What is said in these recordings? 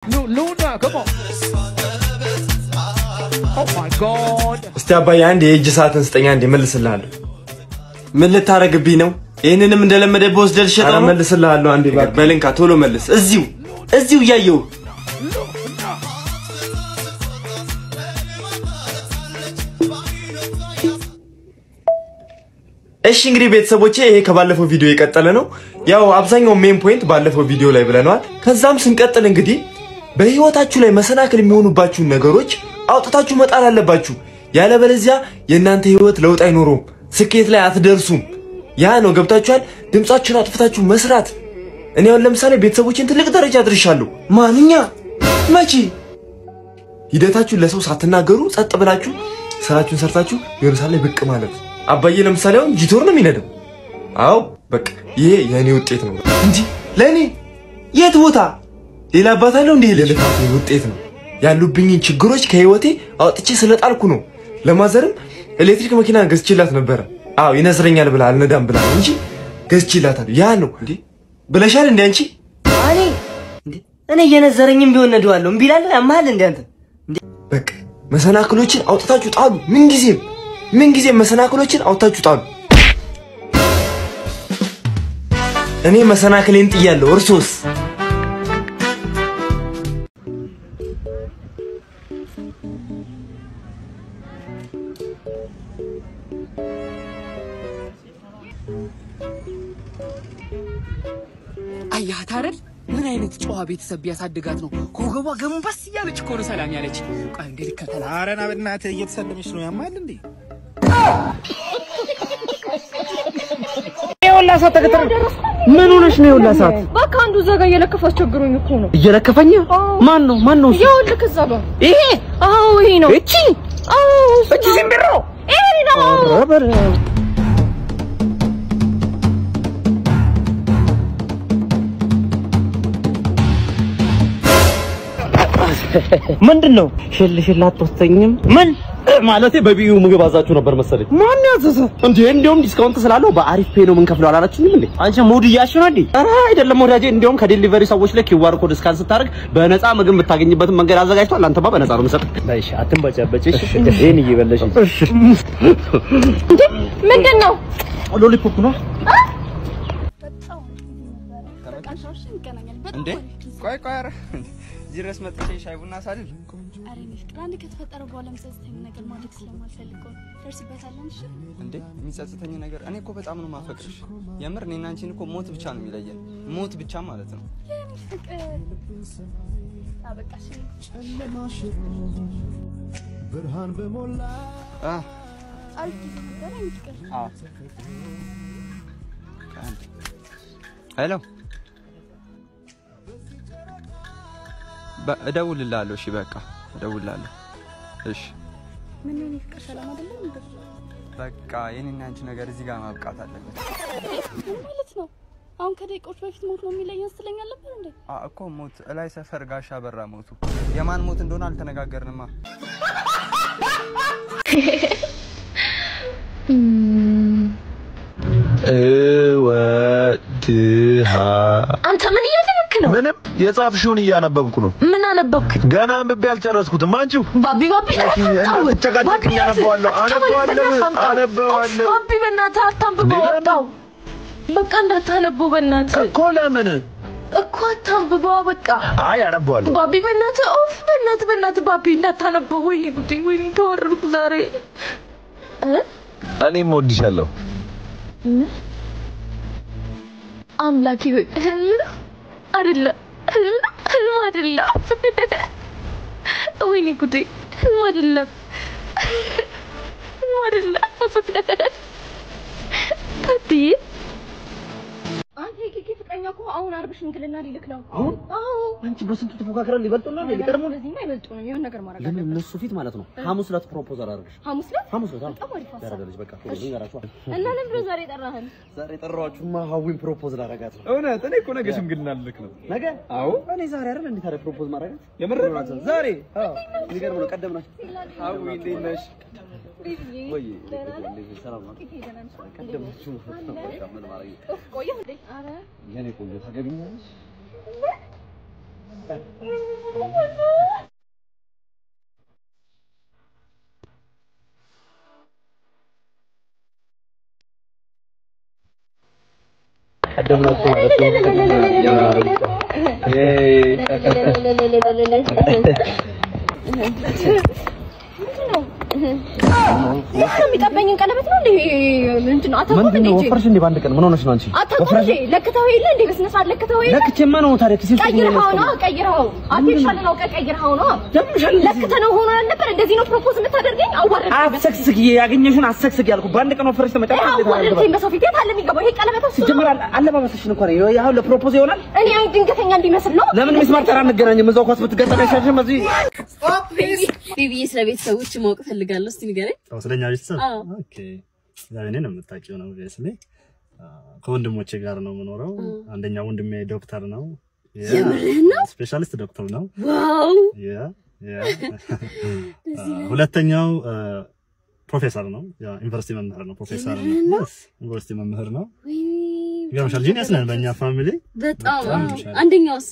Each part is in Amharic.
Luna, come on. Oh my God. استاباي عندي يجي ساعتن ستኛ عندي መልስልሃለሁ ምን ልታረግብኝ ነው ይሄንንም እንደለመደ በወስደል ሸጣው ነው መልስልሃለሁ አንዴ ባክ በልንካ ቶሎ መልስ እዚው ያየው እሺ እንግዲህ ቤተሰቦቼ ይሄ ከባለፈው ቪዲዮ የቀጠለ ነው ያው አብዛኛው ሜን ፖይንት ባለፈው ቪዲዮ ላይ ብለናል ከዛም ስንቀጥል እንግዲህ በህይወታችሁ ላይ መሰናክል የሚሆኑባችሁ ነገሮች አውጥታችሁ መጣል አለባችሁ ያለ በለዚያ የእናንተ ህይወት ለውጥ አይኖርም ስኬት ላይ አትደርሱም ያ ነው ገብታችኋል ድምጻችሁን አጥፍታችሁ መስራት እኔ አሁን ለምሳሌ ቤተሰቦችን ትልቅ ደረጃ አድርሻለሁ ማንኛ መቼ ሂደታችሁን ለሰው ሳትናገሩ ጸጥ ብላችሁ ስራችሁን ሰርታችሁ የሩሳሌ ብቅ ማለት አባዬ ለምሳሌ አሁን ጂቶር ነው የሚነደው አው በቃ ይሄ የኔ ውጤት ነው እንጂ ለኔ የት ቦታ ሌላ አባታለው እንዴ ለለፋቴ ውጤት ነው ያሉብኝ ችግሮች ከህይወቴ አውጥቼ ስለጣልኩ ነው ለማዘርም ኤሌክትሪክ መኪና ገዝቼላት ነበር አው ይነስረኛል ብላ አልነዳም ብላ እንጂ ገዝቼላታል ያ ነው እንዴ ብለሻል እንዴ አንቺ እኔ የነዘረኝም ቢሆን ነደዋለሁ እምቢላል ያማል እንዴ አንተ በቃ መሰናክሎችን አውጥታችሁ ጣሉ ምን ጊዜ መሰናክሎችን አውጥታችሁ ጣሉ እኔ መሰናክሌን ጥያለሁ እርሶስ አያት አይደል ምን አይነት ጨዋ ቤተሰብ ቢያሳድጋት ነው ኮገቧ ገንባስ ያለች እኮ ነው ሰላም ያለች ቃል እንግዲህ ከተላ አረና በእናት እየተሰለመች ነው ያማል እንዴ ይኸውላ ሰዓት ተከተል ምን ሆነሽ ነው ይኸውላ ሰዓት በቃ አንዱ ዘጋ እየለከፈ አስቸግሮኝ እኮ ነው እየለከፈኝ ማን ነው ይኸውልህ ከዛ ጋር ይሄ ይሄ ነው እቺ ዝምብሮ ይሄ ነው ረበር ምንድነው ሽልሽል አጥቶተኝም ምን ማለቴ በቢዩ ምግብ አዛችሁ ነበር መሰለኝ ማን ያዘዘ እንዴ እንደውም ዲስካውንት ስላለው በአሪፍ ፔ ነው ምን ከፍለው አላላችሁኝም እንዴ አንቺ ሙድ ያሽው አይደል አይደለም ወዳጄ እንደውም ከዲሊቨሪ ሰዎች ላይ ኪዋር ኮድ ስካን ስታደርግ በነፃ ምግብ የምታገኝበትን መንገድ አዘጋጅቷል አንተማ በነፃ ነው መሰለኝ እሺ አትንበጫበጭሽ እኔን እየበለሽ እሺ እንዴ ምንድነው ሎሊፖፕ ነው እንዴ ቆይ ኧረ ጅረስ መጥቼ ሻይ ቡና ሳልል አሬ ፍቅር አንድ ከተፈጠረ በኋላ መጸጸተኝ ነገር ማድረግ ስለማልፈልግ ደርስበታለን እሺ እንዴ የሚጸጸተኝ ነገር እኔ እኮ በጣም ነው ማፈቅርሽ የምር እኔና አንቺን እኮ ሞት ብቻ ነው የሚለየን ሞት ብቻ ማለት ነው ፍቅር አበቃሽ ብርሃን በሞላ ሄሎ እደውልልሃለሁ እሺ በቃ እደውልልሃለሁ እሺ ምን ነው ፍቅር ሰላም አይደለም እንዴ በቃ የኔና አንቺ ነገር እዚህ ጋር ማብቃት አለበት ማለት ነው አሁን ከደቂቆች በፊት ሞት ነው የሚለየን ስለኛል ነበር እንዴ እኮ ሞት እላይ ሰፈር ጋሻ በራ ሞቱ የማን ሞት እንደሆነ አልተነጋገርንማ አንተ ምን እያደረክ ነው ምንም የጻፍሽውን እያነበብኩ ነው ምን አነበብክ ገና አንብቤ አልጨረስኩትም አንቺው ባቢ ተጨቃጨቅኝ አነበዋለሁ ባቢ በእናትህ አታንብበው ወጣው በቃ እንዳታነበው በእናትህ እኮ ለምን እኮ አታንብበው በቃ አይ አነበዋለሁ ባቢ በእናትህ በእናትህ ባቢ እንዳታነበው ወይ ተወረድኩ ዛሬ እኔም ወድሻለሁ አምላኪ አይደለም ወይኔ ጉዴ አይደለም ታዲያ አንተ ይኪ ፍቅረኛ እኮ አሁን አርብሽ እንግልና ሊልክ ነው አዎ አንቺ በስንቱ ተፎካክረን ሊበልጡና ሊቀርሙ ለዚህ ነው ይበልጡና የሆነ ነገር ማድረግ አለበት ለነሱ ፊት ማለት ነው ሐሙስ ዕለት ፕሮፖዛል አድርግሽ ሐሙስ ዕለት ያረጋለች በቃ ይገራችሁ እና ለምን ዛሬ ጠራኸን ዛሬ ጠራዋችሁማ ሐዊን ፕሮፖዝ ላረጋት ነው እውነት እኔ እኮ ነገ ሽምግልና ልክ ነው ነገ አዎ እኔ ዛሬ አይደል እንዴ ታዲያ ፕሮፖዝ ማድረጋት የምር ዛሬ አዎ ይገርም ነው ቀደምናችሁ ሐዊ እንዴት ነሽ ወይ ሰላም ነው ቀደምናችሁ ምን ማድረግ ቆየህ እንዴ አረ የኔ ቆንጆ ታገቢኛለሽ የሚጠበኝን ቀለበት ነው እንዴ? ምንድን ነው አታውቅም እንዴ? ወፈርሽ እንዴ? ባንድ ቀን ምን ሆነሽ ነው አንቺ? አታውቅም እንዴ? ለክተው የለ እንዴ? በስነ ስርዓት ለክተው የለ? ለክቼማ ነው ታዲያ ኪሴ ውስጥ ቀይረኸው አርቲፊሻል ነው ቀይረኸው ነው ለክተነው ሆኖ ነበር። እንደዚህ ነው ፕሮፖዝ የምታደርገኝ? አዋረድ አሰክስክ ያገኘሽን አሰክስክ ያልኩ ባንድ ቀን ወፈርሽ ተመጣጣ አዋረድከኝ። በሰው ፊት አለ የሚገባው ይሄ ቀለበት እሱ ሲጀመር አለባበስሽን እንኳን ያው ለፕሮፖዝ ይሆናል። እኔ አይ ድንገተኛ እንዲመስል ነው። ለምን ሚስማር ተራ እንገናኝም? እዛው ኳስ ብትገጠም አይሻልሽም? እዚህ ቤቢ ስለ ቤተሰቦች ማወቅ ፈልጋለሁ። እስቲ ንገረኝ። ስለኛ ቤተሰብ ኦኬ። ያው እኔ ነው የምታውቂው ነው ቤስሊ ከወንድሞቼ ጋር ነው የምኖረው። አንደኛው ወንድሜ ዶክተር ነው። ስፔሻሊስት ዶክተር ነው። ዋው ሁለተኛው ፕሮፌሰር ነው። ያው ዩኒቨርሲቲ መምህር ነው። ፕሮፌሰር ነው። ዩኒቨርሲቲ መምህር ነው። ይገርምሻል። ጂኒየስ ነን በእኛ ፋሚሊ በጣም። አንደኛውስ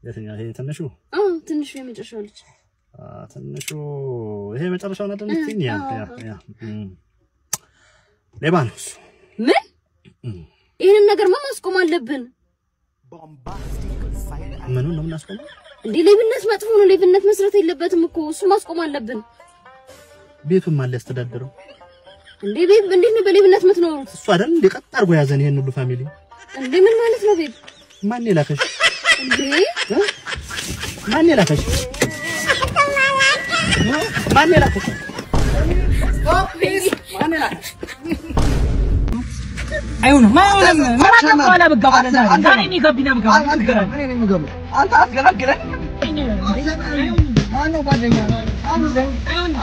የትኛው? ይሄ ትንሹ ትንሹ የመጨረሻው ልጅ ትንሹ ይሄ መጨረሻው ነው። ያ ሌባ ነው እሱ። ምን? ይሄንን ነገር ማስቆም አለብን። ምኑን ነው የምናስቆመው እንዴ? ሌብነት መጥፎ ነው። ሌብነት መስራት የለበትም እኮ እሱ ማስቆም አለብን። ቤቱን ማን ሊያስተዳድረው እንዴ? ቤብ እንዴት ነው በሌብነት የምትኖሩት? እሱ አይደል እንዴ ቀጥ አድርጎ ያዘን ይሄን ሁሉ ፋሚሊ። እንዴ ምን ማለት ነው ቤብ? ማን የላከሽ እንዴ? ማን የላከሽ? ማን የላከሽ? ማን የላከሽ? አይሆንም ማንም ማላ በጋባለ አንተ ነኝ የሚገቢና በጋባለ አንተ አስገላግለኝ ማነው ጓደኛ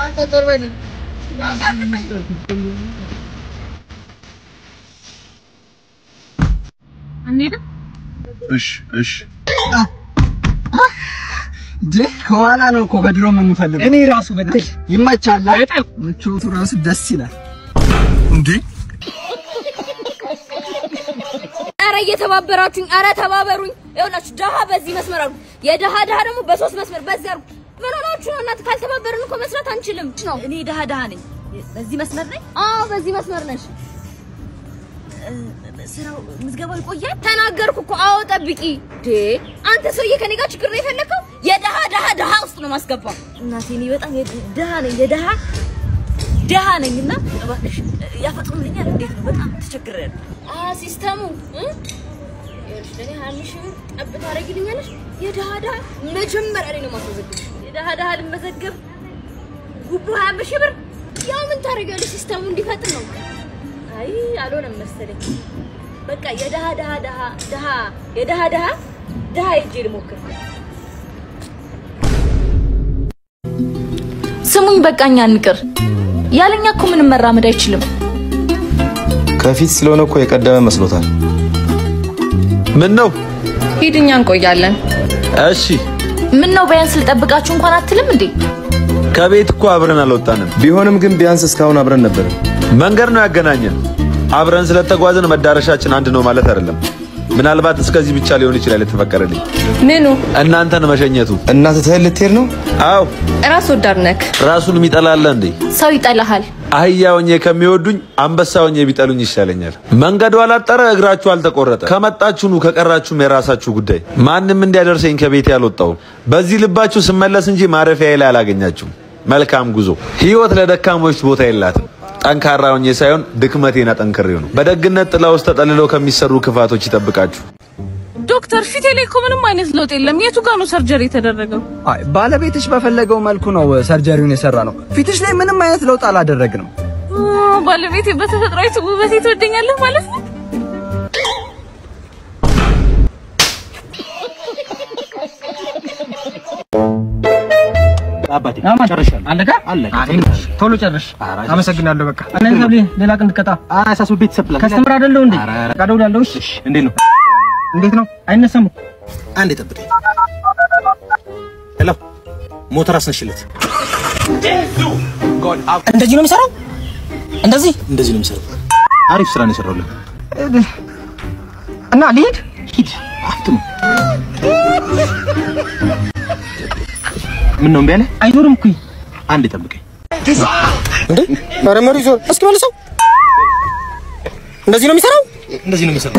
አንተ ተርበል እንዴት? እሺ ከኋላ ነው እኮ በድሮ የምንፈልገው። እኔ ራሱ በደል ይመቻል። ምቾቱ ራሱ ደስ ይላል እንዴ? አረ እየተባበራችሁኝ፣ አረ ተባበሩኝ። ይኸውላችሁ ደሃ በዚህ መስመር አሉ፣ የደሃ ደግሞ በሶስት መስመር በዚህ አሉ። ምን ሆናችሁ ነው እናንተ? ካልተባበርን እኮ መስራት አንችልም ነው። እኔ ደሃ ነኝ። በዚህ መስመር ነኝ። አዎ በዚህ መስመር ነሽ። ስራው ምዝገባው ይቆያል። ተናገርኩ እኮ። አዎ ጠብቂ። አንተ ሰውዬ ከኔ ጋር ችግር ነው የፈለከው? የደሃ ውስጥ ነው ማስገባው። እናቴ እኔ በጣም ደሃ ነኝ። ደሃ ነኝና እባክሽ ያፈጥሩልኛል። እንዴት ነው? በጣም ተቸግሬያለሁ። ሲስተሙ ይኸውልሽ ለኔ 20 ሺህ ጠብ ታደርጊልኛለሽ? የደሃ መጀመሪያ ላይ ነው ማስመዘግብ። የደሃ ልመዘገብ ጉቡ 20 ሺህ ብር። ያው ምን ታደርጊያለሽ? ሲስተሙ እንዲፈጥን ነው። አይ አልሆነም መሰለኝ። በቃ የደሃ ሂጅ ልሞክር። ስሙኝ በቃኛ እንቅር። ያለኛ እኮ ምንም መራመድ አይችልም። ከፊት ስለሆነ እኮ የቀደመ መስሎታል። ምን ነው? ሂድኛ እንቆያለን። እሺ ምን ነው ቢያንስ ልጠብቃችሁ እንኳን አትልም እንዴ? ከቤት እኮ አብረን አልወጣንም። ቢሆንም ግን ቢያንስ እስካሁን አብረን ነበር። መንገድ ነው ያገናኘን። አብረን ስለተጓዘን መዳረሻችን አንድ ነው ማለት አይደለም። ምናልባት እስከዚህ ብቻ ሊሆን ይችላል የተፈቀረልኝ። ምኑ? እናንተን መሸኘቱ። እናንተ ተህል ልትሄድ ነው? አዎ። ራስ ወዳድ ነክ። ራሱን የሚጠላል እንዴ? ሰው ይጠላሃል። አህያውኝ ከሚወዱኝ አንበሳውኝ ቢጠሉኝ ይሻለኛል። መንገዱ አላጠረ እግራችሁ አልተቆረጠ። ከመጣችሁ ኑ፣ ከቀራችሁም የራሳችሁ ጉዳይ። ማንንም እንዲያደርሰኝ ከቤት ያልወጣው። በዚህ ልባችሁ ስመለስ እንጂ ማረፊያ ላይ አላገኛችሁም። መልካም ጉዞ። ህይወት ለደካሞች ቦታ የላትም። ጠንካራ ሆኜ ሳይሆን ድክመቴን አጠንክሬው ነው። በደግነት ጥላ ውስጥ ተጠልለው ከሚሰሩ ክፋቶች ይጠብቃችሁ። ዶክተር ፊቴ ላይ እኮ ምንም አይነት ለውጥ የለም። የቱ ጋር ነው ሰርጀሪ የተደረገው? አይ ባለቤትሽ በፈለገው መልኩ ነው ሰርጀሪውን የሰራ ነው። ፊትሽ ላይ ምንም አይነት ለውጥ አላደረግንም። ባለቤቴ በተፈጥሯዊ ውበቴ ትወደኛለህ ማለት ነው? አባቴ ጨርሻለሁ። አለቀ። ቶሎ ጨርሽ። አመሰግናለሁ። በቃ እነዚህ ሰብሊ ሌላ ቀን ትቀጣ። አሳስብ ቤተሰብ ላይ ከስተምር አይደለው እንዴ? ቀደውላለሁ። እሺ እንዴት ነው? እንዴት ነው? አይነሳም። አንዴ ጠብቀኝ። ሄሎ ሞተር አስነሽለት። እንደዚህ ነው የሚሰራው? እንደዚህ ነው የሚሰራው። አሪፍ ስራ ነው የሰራውልህ። እና ልሂድ። ሂድ ምን ነው እምቢ አለ? አይዞርም እኮ አንድ ጠብቀኝ። እንዴ ኧረ መሪ ዞር እስኪ መልሰው። እንደዚህ ነው የሚሰራው? እንደዚህ ነው የሚሰራው።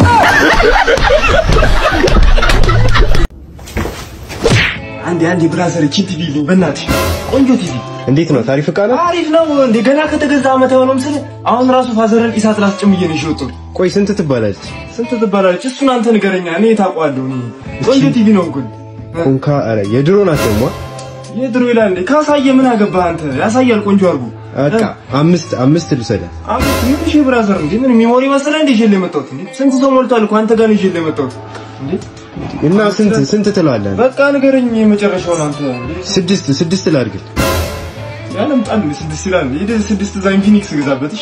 አንዴ ብራዘር ቲቪ ልኝ በእናትህ ቆንጆ ቲቪ እንዴት ነው ታሪፍ ቃል አሪፍ ነው እንዴ ገና ከተገዛ አመት ሆኖም ስለ አሁን ራሱ ፋዘርን ኢሳት ላስጭምዬ ነው ይወጣው ቆይ ስንት ትባላለች እሱን አንተ ንገረኛ እኔ ታቋለሁ እኔ ቆንጆ ቲቪ ነው እንግዲህ ኮንካ አረ የድሮ ናት ደግሞ የድሮ ይላል እንዴ ካሳየ ምን አገባህ አንተ ያሳያል ቆንጆ አርጉ በቃ አምስት ልሰዳ ምን ሺህ ብራዘር እንዴ ምን ሚሞሪ መሰለህ እንዴ ይዤ ለመጣሁት እንዴ ስንት ሰው ሞልቷል እኮ አንተ ጋር ነው ይዤ ለመጣሁት እንዴ እና ስንት ትላለህ በቃ ንገረኝ የመጨረሻውን አንተ ስድስት ላድርግ ያለም ጣል ስድስት ይላል ይሄ ስድስት ዛ ኢንፊኒክስ ገዛበትሽ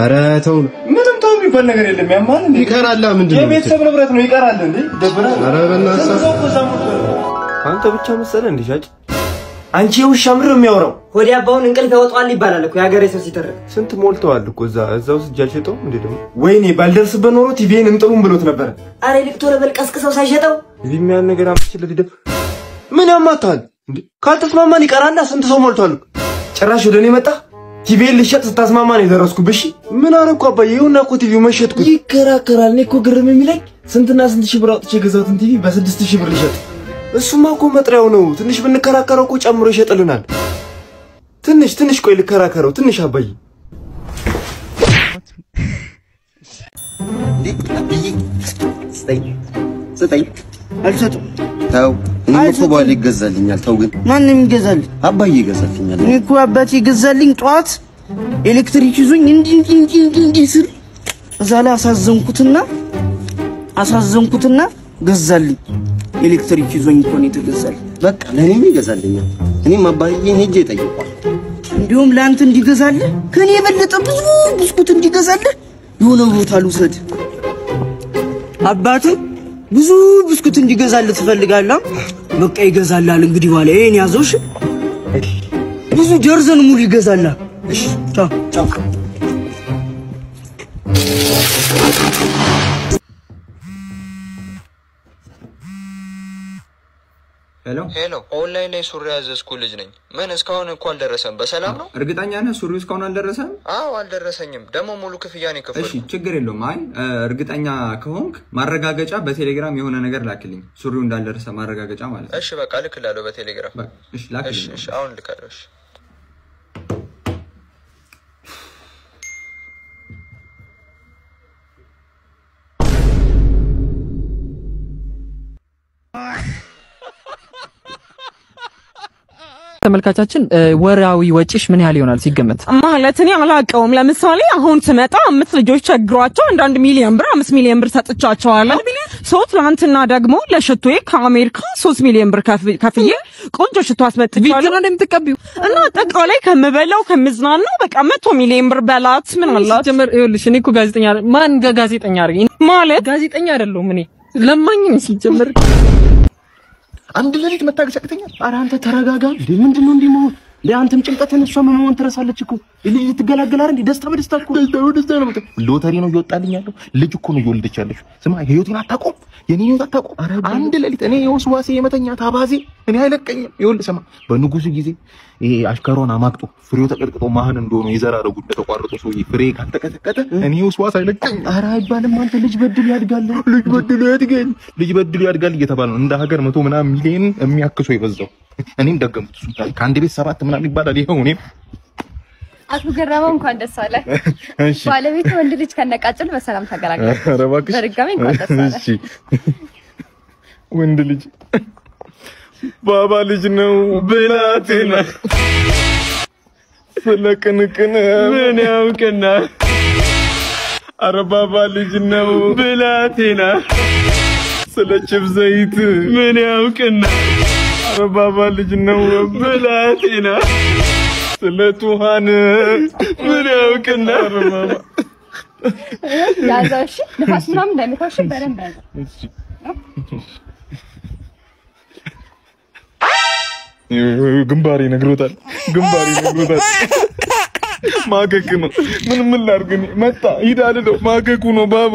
ኧረ ተው ምንም ተው የሚባል ነገር የለም ያማል እንዴ ይቀራል ምንድነው የቤተሰብ ንብረት ነው ይቀራል እንዴ ደብራል ኧረ በእናትህ አንተ ብቻ መሰለህ እንዴ ሻጭ አንቺ ውሻ ምር የሚያወራው ሆዲ አባውን እንቅልፍ ያወጣዋል ይባላል እኮ ያገሬ ሰው ሲተርክ ስንት ሞልተዋል እኮ እዛው ስጃልሸጠው እንዴ ደግሞ ወይኔ ባልደርስበት ኖሮ ቲቪን እንጥሩም ብሎት ነበር አሬ ልክቶ ለበልቀስከሰው ሳይሸጠው ሊሚያን ነገር አምጥችልህ ዲደ ምን ያማታል እንዴ ካልተስማማን ይቀራልና ስንት ሰው ሞልቷል ጭራሽ ወደኔ መጣ ቲቪን ልሸጥ ስታስማማን የደረስኩብሽ ምን አረኩ አባዬ ይሁንና እኮ ቲቪው መሸጥኩ ይከራከራል እኔ እኮ ግርም የሚለኝ ስንትና ስንት ሺህ ብር አውጥቼ ገዛሁትን ቲቪ በ6000 ብር ልሸጥ እሱማ እኮ መጥሪያው ነው ትንሽ ብንከራከረው እኮ ጨምሮ ይሸጥልናል ትንሽ ቆይ ልከራከረው ትንሽ አባዬ ስጠኝ አልሰጥም ታው እኔ እኮ ባል ይገዛልኛል ታው ግን ማንም ይገዛል አባዬ ይገዛልኛል እኔ እኮ አባቴ ይገዛልኝ ጧት ኤሌክትሪክ ይዞኝ እንዲ ስል እዛ ላይ አሳዘንኩትና ገዛልኝ ኤሌክትሪክ ይዞኝ እኮ ነው የተገዛልኝ በቃ ለኔም ይገዛልኛል እኔም አባዬን ሄጄ ጠይቋል እንዲሁም ላንተ እንዲገዛልህ ከኔ የበለጠ ብዙ ብስኩት እንዲገዛልህ የሆነ ቦታ ልውሰድ አባቱ ብዙ ብስኩት እንዲገዛልህ ትፈልጋለህ በቃ ይገዛልሃል እንግዲህ ባለ እኔ ያዘውሽ ብዙ ደርዘን ሙሉ ይገዛልሃል እሺ ቻው ሄሎ ኦንላይን ላይ ሱሪ ያዘዝኩ ልጅ ነኝ ምን እስካሁን እንኳን አልደረሰም በሰላም ነው እርግጠኛ ነህ ሱሪው እስካሁን አልደረሰም አዎ አልደረሰኝም ደግሞ ሙሉ ክፍያ ነው የከፈልኩት እሺ ችግር የለውም አይ እርግጠኛ ከሆንክ ማረጋገጫ በቴሌግራም የሆነ ነገር ላክልኝ ሱሪው እንዳልደረሰ ማረጋገጫ ማለት ነው እሺ በቃ ልክላለሁ በቴሌግራም እሺ ላክልኝ እሺ አሁን ልካለሁ እሺ ተመልካቻችን ወራዊ ወጪሽ ምን ያህል ይሆናል ሲገመት ማለት እኔ አላውቀውም ለምሳሌ አሁን ስመጣ 5 ልጆች ቸግሯቸው 1 ሚሊዮን ብር 5 ሚሊዮን ብር ሰጥቻቸዋለሁ ትናንትና ደግሞ ለሽቶዬ ከአሜሪካ 3 ሚሊዮን ብር ከፍዬ ቆንጆ ሽቶ አስመጥቻለሁ ቪዲዮ ነው እንደምትቀቢው እና አጠቃላይ ከምበላው ከምዝናናው በቃ 100 ሚሊዮን ብር በላት ምን አላት ጀመር ይኸውልሽ እኔ እኮ ጋዜጠኛ ማን ጋዜጠኛ አርገኝ ማለት ጋዜጠኛ አይደለሁም እኔ ለማኝ ነኝ ሲጀምር አንድ ለሊት መታገስ ያቅተኛል ኧረ አንተ ተረጋጋ እንዴ ምንድነው እንዲሞት ለአንተም ጭንቀትን እሷ መሞን ትረሳለች እኮ ልጅ ትገላገል አይደል ደስታ በደስታ እኮ ደስታ ነው ሎተሪ ነው ይወጣልኝ ያለው ልጅ እኮ ነው ይወልደች ያለሽ ስማ ህይወቴን አታቆም የኔ ህይወት አታቆም አንድ ለሊት እኔ የወስዋሴ የመተኛ ታባዜ እኔ አይለቀኝም ይወልድ ሰማ በንጉሱ ጊዜ ይሄ አሽከሮን አማቅጦ ፍሬው ተቀጥቅጦ ማህን እንደሆነ ይዘራረው ጉድ ተቋርጦ ሰውዬ ፍሬ ካልተቀጠቀጠ እኔ ወስዋስ አይለቀኝ ኧረ አይባልም አንተ ልጅ በድል ያድጋል ልጅ በድል ያድጋል እየተባለ ነው እንደ ሀገር 100 ምናምን ሚሊዮን የሚያክሱ ይበዛው እኔም ደገምኩት እሱ ከአንድ ቤት 7 ምናምን ይባላል ይሄው እኔም አቶ ገረመው እንኳን ደስ አለ እሺ ባለቤቱ ወንድ ልጅ ከነቃጭል በሰላም ተገላገለ ኧረ እባክሽ በድጋሚ እንኳን ደስ አለ እሺ ወንድ ልጅ ባባ ልጅ ነው ብላቴና ስለቅንቅን ምን ያውቅና ኧረ ባባ ልጅ ነው ብላቴና ስለ ችብ ዘይት ምን ያውቅና ኧረ ባባ ልጅ ነው ብላቴና ስለ ቱሃን ምን ያውቅና ኧረ ባባ ያዛው እሺ ንፋስ ምናምን እንዳይመታሽ በረንዳ እሺ ግንባሬ ነግሮታል ማገክ ነው ምን ላድርግ መጣ ሂድ አልለው ማገኩ ነው ባባ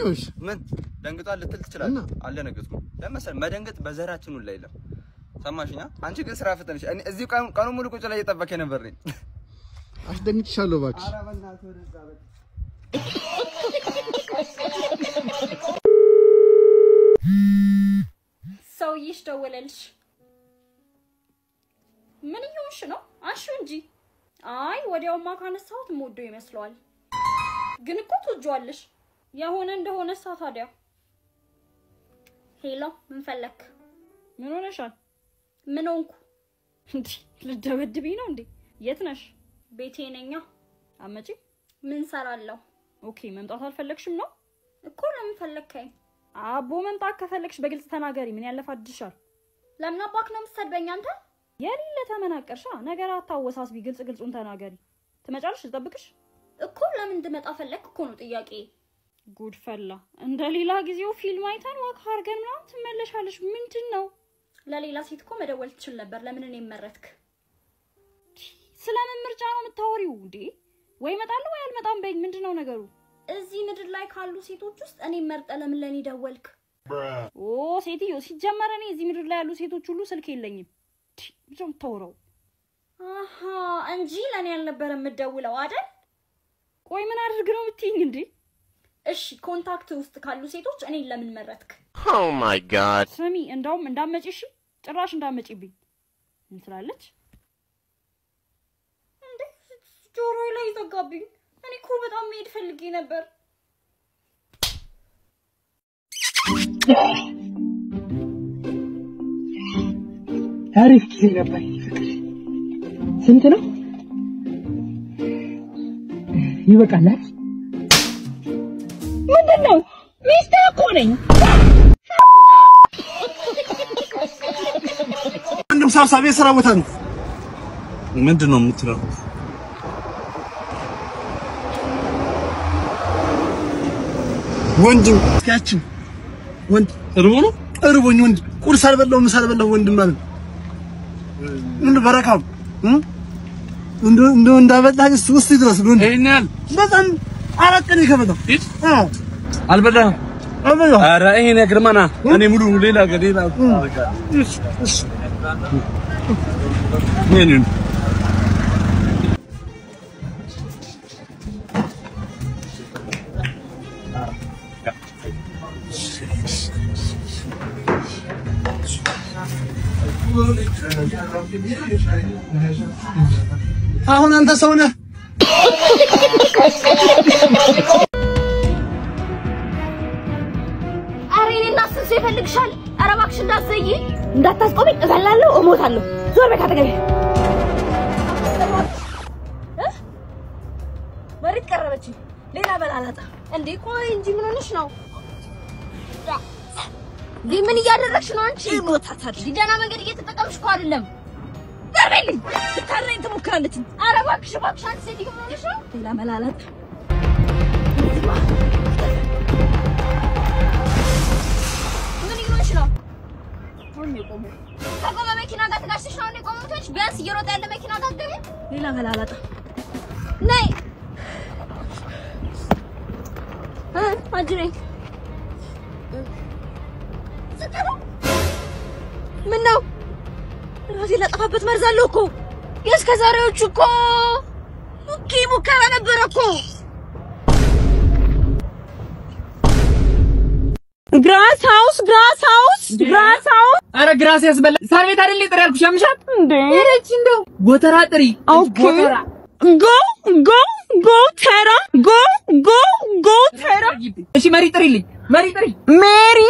አየሁሽ። ምን ደንግጧል ልትል ትችላለህ? አልደነገጥኩም። ለምሳሌ መደንገጥ በዘራችን ሁሉ የለም። ሰማሽኛ? አንቺ ግን ስራ ፈተንሽ። እኔ እዚህ ቀኑ ሙሉ ቁጭ ላይ እየጠበከኝ ነበር ነኝ። አስደንግጥሻለሁ እባክሽ። ኧረ በእናትህ ወደዛ በል። ሰውዬሽ ደወለልሽ? ምን ይሆንሽ ነው? አንሺው እንጂ። አይ ወዲያውማ ካነሳሁት የምወደው ይመስለዋል። ግን እኮ ትወጂዋለሽ። የሆነ እንደሆነ ታዲያ። ሄሎ ምን ፈለክ? ምን ሆነሻል? ምን ሆንኩ እንዴ? ልደበድብኝ ነው እንዴ? የት ነሽ? ቤቴ ነኝ። አመጪ? ምን ሰራለሁ? ኦኬ መምጣት አልፈለግሽም ነው እኮ። ለምን ፈለከኝ? አቦ መምጣት ከፈለግሽ በግልጽ ተናገሪ። ምን ያለፋድሻል? ለምን አባክ ነው የምትሰድበኝ አንተ? የሌለ ተመናቀርሻ ነገር አታወሳስቢ። ግልጹን ተናገሪ። ትመጫለሽ? ልጠብቅሽ እኮ። ለምን እንድመጣ ፈለክ እኮ ነው ጥያቄ። ጉድ ፈላ። እንደ ሌላ ጊዜው ፊልም አይተን ወክ አድርገን ምናምን ትመለሻለሽ። ምንድነው? ለሌላ ሴት እኮ መደወል ትችል ነበር። ለምን እኔ መረጥክ? ስለምን ምርጫ ነው የምታወሪው እንዴ? ወይ እመጣለሁ ወይ አልመጣም በይኝ። ምንድነው ነገሩ? እዚህ ምድር ላይ ካሉ ሴቶች ውስጥ እኔ መርጠ ለምን ለኔ ደወልክ? ኦ ሴትዮ፣ ሲጀመር እኔ እዚህ ምድር ላይ ያሉ ሴቶች ሁሉ ስልክ የለኝም። ምንድነው የምታወራው? አሃ እንጂ ለኔ ያልነበረ የምደውለው አይደል? ቆይ ምን አድርግ ነው የምትይኝ እንዴ? እሺ ኮንታክት ውስጥ ካሉ ሴቶች እኔ ለምን መረጥክ? ኦ ማይ ጋድ። ስሚ እንዳውም እንዳመጪ እሺ፣ ጭራሽ እንዳመጪብኝ ምን ትላለች እንዴ? ጆሮዬ ላይ ዘጋብኝ። እኔ እኮ በጣም መሄድ ፈልጌ ነበር። አሪፍ ጊዜ ነበር። ስንት ነው? ይበቃላል። ምንድነው? ሚስት እኮ ነኝ። ወንድም ሳብሳብ የሥራ ቦታ ነው። ምንድነው የምትለው? ወንድም ያችን ወንድ እርቦኝ ወንድ ቁርስ አልበላው ምሳ አልበላው ወንድም ማለት እንደ በረካው እንደ እንዳበላኝ ሶስት ድረስ ነው እንዴ? በጣም አራቀኝ ከበደው አልበላም። ኧረ ይሄ ነገር ማና እኔ ሙሉ ሌላ ገዴላ ምን አሁን አንተ ሰው ነህ። አረ እኔና እሱ ይፈልግሻል። አረ እባክሽ እንዳትዘይ፣ እንዳታስቆመኝ። እዘላለሁ፣ እሞታለሁ። ዞር በቃ ተገቢ መሬት ቀረበች። ሌላ በላላጣ እንዴ? ቆይ እንጂ ምን ሆነሽ ነው? ምን እያደረግሽ ነው አንቺ? ሞታታል። ዲዳና መንገድ እየተጠቀምሽ እኮ አይደለም። ገርበልኝ ልታረኝ ትሞክራለች። ኧረ እባክሽ እባክሽ አንቺ ሴትዮ ምን ሆነሽ ነው? ሌላ መላላት ምን ይሆንሽ ነው? ሆኜ ቆሞ ከቆመ መኪና ጋር ተጋጭተሽ ነው እንዴ ቆመሽ? ቢያንስ እየሮጠ ያለ መኪና ጋር ገቢ። ሌላ መላላጣ ነይ አጅሬ ምን ነው? ራሴ ላጠፋበት መርዛለሁ እኮ። የእስከ ዛሬዎቹ እኮ ሙከራ ነበር እኮ። ግራስ ሃውስ አረ ግራስ ያስበላ። ሳር ቤት አይደል ጥሪ ያልኩሽ? ያምሻል እንዴ? እረቺ እንደው ጎተራ ጥሪ። ጎተራ ጎተራ። እሺ መሪ ጥሪልኝ። መሪ ጥሪ። ሜሪ